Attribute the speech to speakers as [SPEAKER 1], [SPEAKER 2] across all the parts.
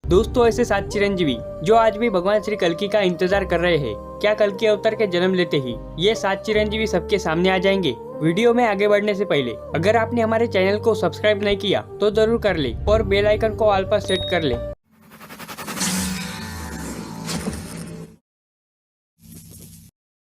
[SPEAKER 1] दोस्तों, ऐसे 7 चिरंजीवी जो आज भी भगवान श्री कल्कि का इंतजार कर रहे हैं, क्या कल्कि अवतार के जन्म लेते ही ये 7 चिरंजीवी सबके सामने आ जाएंगे? वीडियो में आगे बढ़ने से पहले अगर आपने हमारे चैनल को सब्सक्राइब नहीं किया तो जरूर कर ले और बेल आइकन को ऑल पर सेट कर ले।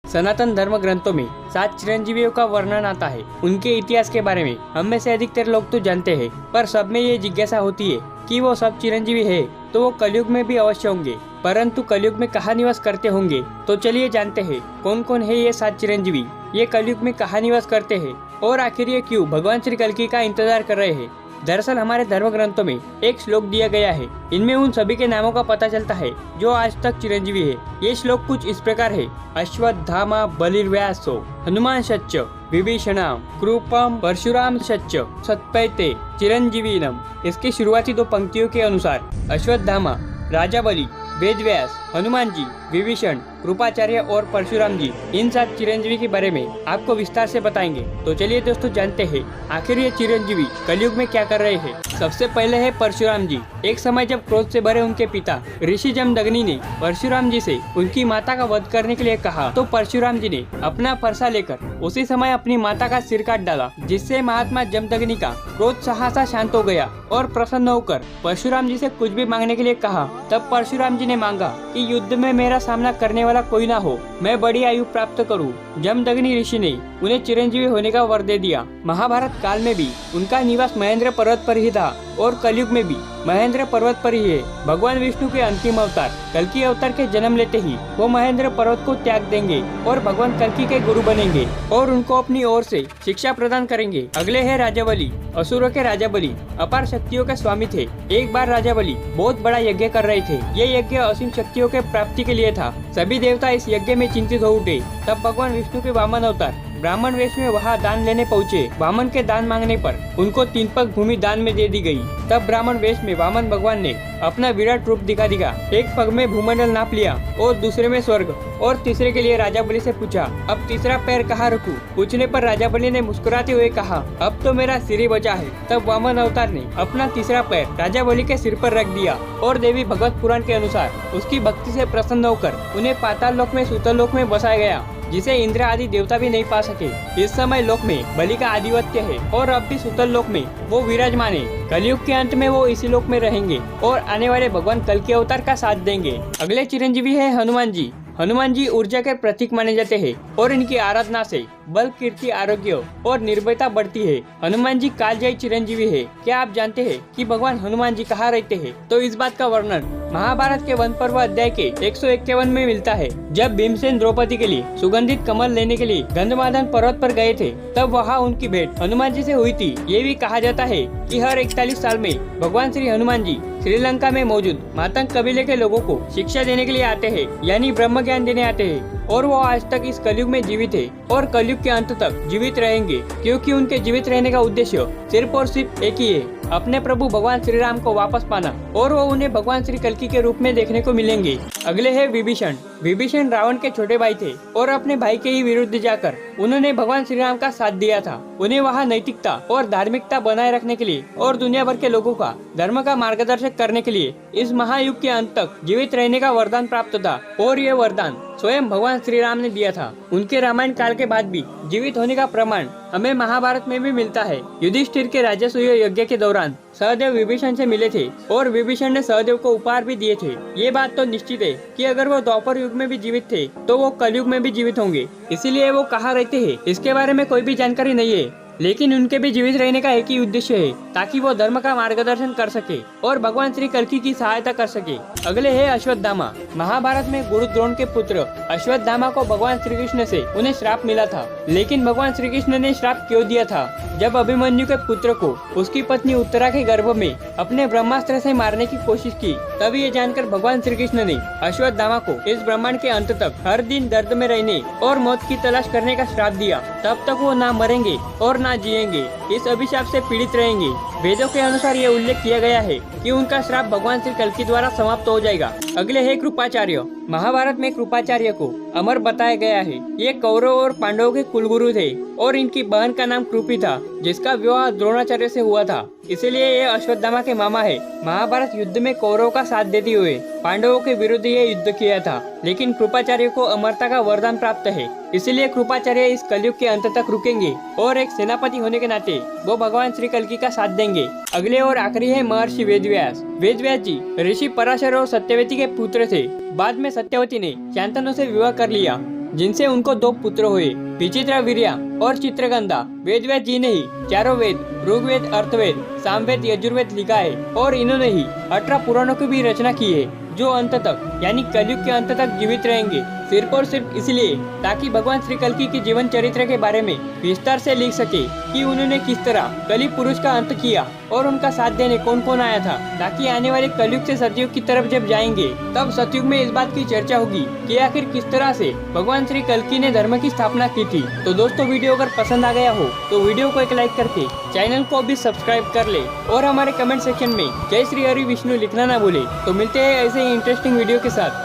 [SPEAKER 1] सनातन धर्म ग्रंथों में 7 चिरंजीवियों का वर्णन आता है। उनके इतिहास के बारे में हम में से अधिकतर लोग तो जानते हैं, पर सब में ये जिज्ञासा होती है कि वो सब चिरंजीवी है तो वो कलयुग में भी अवश्य होंगे, परंतु कलयुग में कहाँ निवास करते होंगे? तो चलिए जानते हैं कौन कौन है ये 7 चिरंजीवी, ये कलयुग में कहाँ निवास करते हैं और आखिर ये क्यों भगवान श्री कल्कि का इंतजार कर रहे हैं। दरअसल हमारे धर्म ग्रंथों में एक श्लोक दिया गया है, इनमें उन सभी के नामों का पता चलता है जो आज तक चिरंजीवी है। ये श्लोक कुछ इस प्रकार है: अश्वत्थामा बलिर्व्यासो हनुमान शच्च विभीषणाम कृपम परशुराम शच्च सत्पैते चिरंजीवीनम। इसकी शुरुआती 2 पंक्तियों के अनुसार अश्वत्थामा राजा बलि, वेदव्यास, हनुमान जी, विभीषण, कृपाचार्य और परशुराम जी, इन 7 चिरंजीवी के बारे में आपको विस्तार से बताएंगे। तो चलिए दोस्तों जानते हैं आखिर ये चिरंजीवी कलयुग में क्या कर रहे हैं। सबसे पहले है परशुराम जी। एक समय जब क्रोध से भरे उनके पिता ऋषि जमदग्नि ने परशुराम जी से उनकी माता का वध करने के लिए कहा, तो परशुराम जी ने अपना फरसा लेकर उसी समय अपनी माता का सिर काट डाला, जिससे महात्मा जमदग्नि का क्रोध सहसा शांत हो गया और प्रसन्न होकर परशुराम जी से कुछ भी मांगने के लिए कहा। तब परशुराम जी ने मांगा कि युद्ध में मेरा सामना करने वाला कोई ना हो, मैं बड़ी आयु प्राप्त करूं। जमदग्नि ऋषि ने उन्हें चिरंजीवी होने का वर दे दिया। महाभारत काल में भी उनका निवास महेंद्र पर्वत पर ही था और कलयुग में भी महेंद्र पर्वत पर ही है। भगवान विष्णु के अंतिम अवतार कल्कि अवतार के जन्म लेते ही वो महेंद्र पर्वत को त्याग देंगे और भगवान कल्कि के गुरु बनेंगे और उनको अपनी ओर से शिक्षा प्रदान करेंगे। अगले है राजा बलि। असुरों के राजा बलि अपार शक्तियों के स्वामी थे। एक बार राजा बलि बहुत बड़ा यज्ञ कर रहे थे। ये यज्ञ असीम शक्तियों के प्राप्ति के लिए था। सभी देवता इस यज्ञ में चिंतित हो उठे। तब भगवान विष्णु के वामन अवतार ब्राह्मण वेश में वहाँ दान लेने पहुँचे। वामन के दान मांगने पर उनको 3 पग भूमि दान में दे दी गई। तब ब्राह्मण वेश में वामन भगवान ने अपना विराट रूप दिखा एक पग में भूमंडल नाप लिया और दूसरे में स्वर्ग और तीसरे के लिए राजा बलि से पूछा, अब तीसरा पैर कहाँ रखूं? पूछने पर राजा बलि ने मुस्कुराते हुए कहा, अब तो मेरा सिर ही बचा है। तब वामन अवतार ने अपना तीसरा पैर राजा बलि के सिर पर रख दिया और देवी भगवत पुराण के अनुसार उसकी भक्ति से प्रसन्न होकर उन्हें पाताल लोक में सूतल लोक में बसाया गया, जिसे इंद्र आदि देवता भी नहीं पा सके। इस समय लोक में बलि का आधिपत्य है और अब भी सूतल लोक में वो विराजमान है। कलयुग के अंत में वो इसी लोक में रहेंगे और आने वाले भगवान कल्कि अवतार का साथ देंगे। अगले चिरंजीवी है हनुमान जी। हनुमान जी ऊर्जा के प्रतीक माने जाते हैं और इनकी आराधना से बल, कीर्ति, आरोग्य और निर्भयता बढ़ती है। हनुमान जी कालजयी चिरंजीवी है। क्या आप जानते हैं कि भगवान हनुमान जी कहाँ रहते हैं? तो इस बात का वर्णन महाभारत के वन पर्व अध्याय के 151 में मिलता है। जब भीमसेन द्रौपदी के लिए सुगंधित कमल लेने के लिए गंधमादन पर्वत पर गए थे, तब वहाँ उनकी भेंट हनुमान जी से हुई थी। ये भी कहा जाता है कि हर 41 साल में भगवान श्री हनुमान जी श्रीलंका में मौजूद मातंग कबीले के लोगों को शिक्षा देने के लिए आते हैं, यानी ब्रह्म ज्ञान देने आते हैं। और वो आज तक इस कलयुग में जीवित है और कलयुग के अंत तक जीवित रहेंगे, क्योंकि उनके जीवित रहने का उद्देश्य सिर्फ और सिर्फ एक ही है, अपने प्रभु भगवान श्री राम को वापस पाना, और वो उन्हें भगवान श्री कल्कि के रूप में देखने को मिलेंगे। अगले है विभीषण। विभीषण रावण के छोटे भाई थे और अपने भाई के ही विरुद्ध जाकर उन्होंने भगवान श्री राम का साथ दिया था। उन्हें वहाँ नैतिकता और धार्मिकता बनाए रखने के लिए और दुनिया भर के लोगों का धर्म का मार्गदर्शक करने के लिए इस महायुग के अंत तक जीवित रहने का वरदान प्राप्त था और ये वरदान स्वयं भगवान श्री राम ने दिया था। उनके रामायण काल के बाद भी जीवित होने का प्रमाण हमें महाभारत में भी मिलता है। युधिष्ठिर के राजसूय यज्ञ के दौरान सहदेव विभीषण से मिले थे और विभीषण ने सहदेव को उपहार भी दिए थे। ये बात तो निश्चित है कि अगर वो द्वापर युग में भी जीवित थे तो वो कलयुग में भी जीवित होंगे। इसीलिए वो कहाँ रहते हैं इसके बारे में कोई भी जानकारी नहीं है, लेकिन उनके भी जीवित रहने का एक ही उद्देश्य है, ताकि वो धर्म का मार्गदर्शन कर सके और भगवान श्री कल्कि की सहायता कर सके। अगले है अश्वत्थामा। महाभारत में गुरु द्रोण के पुत्र अश्वत्थामा को भगवान श्री कृष्ण से उन्हें श्राप मिला था, लेकिन भगवान श्री कृष्ण ने श्राप क्यों दिया था? जब अभिमन्यु के पुत्र को उसकी पत्नी उत्तरा के गर्भ में अपने ब्रह्मास्त्र से मारने की कोशिश की, तब ये जानकर भगवान श्री कृष्ण ने अश्वत्थामा को इस ब्रह्मांड के अंत तक हर दिन दर्द में रहने और मौत की तलाश करने का श्राप दिया। तब तक वो ना मरेंगे और ना जिएंगे, इस अभिशाप से पीड़ित रहेंगे। वेदों के अनुसार ये उल्लेख किया गया है कि उनका श्राप भगवान श्री कल्कि द्वारा समाप्त हो जाएगा। अगले है कृपाचार्य। महाभारत में कृपाचार्य को अमर बताया गया है। ये कौरव और पांडवों के कुलगुरु थे और इनकी बहन का नाम कृपी था, जिसका विवाह द्रोणाचार्य से हुआ था, इसलिए ये अश्वत्थामा के मामा है। महाभारत युद्ध में कौरवों का साथ देते हुए पांडवों के विरुद्ध ये युद्ध किया था, लेकिन कृपाचार्य को अमरता का वरदान प्राप्त है, इसलिए कृपाचार्य इस कलयुग के अंत तक रुकेंगे और एक सेनापति होने के नाते वो भगवान श्री कल्कि का साथ देंगे। अगले और आखिरी है महर्षि वेदव्यास। वेदव्यास जी ऋषि पराशर और सत्यवती के पुत्र थे। बाद में सत्यवती ने शांतनु से विवाह कर लिया, जिनसे उनको 2 पुत्र हुए, विचित्रवीर्या और चित्रगंधा। वेदव्यास जी ने ही चारों वेद ऋग्वेद, अर्थवेद, सामवेद, यजुर्वेद लिखा है और इन्होंने ही 18 पुराणों की भी रचना की है, जो अंत तक यानी कलयुग के अंत तक जीवित रहेंगे, सिर्फ और सिर्फ इसलिए ताकि भगवान श्री कल्कि के जीवन चरित्र के बारे में विस्तार से लिख सके कि उन्होंने किस तरह कलि पुरुष का अंत किया और उनका साथ देने कौन कौन आया था, ताकि आने वाले कलयुग से सतयुग की तरफ जब जाएंगे तब सतयुग में इस बात की चर्चा होगी कि आखिर किस तरह से भगवान श्री कल्कि ने धर्म की स्थापना की थी। तो दोस्तों, वीडियो अगर पसंद आ गया हो तो वीडियो को एक लाइक करके चैनल को भी सब्सक्राइब कर ले और हमारे कमेंट सेक्शन में जय श्री हरि विष्णु लिखना ना भूले। तो मिलते हैं ऐसे ही इंटरेस्टिंग वीडियो के साथ।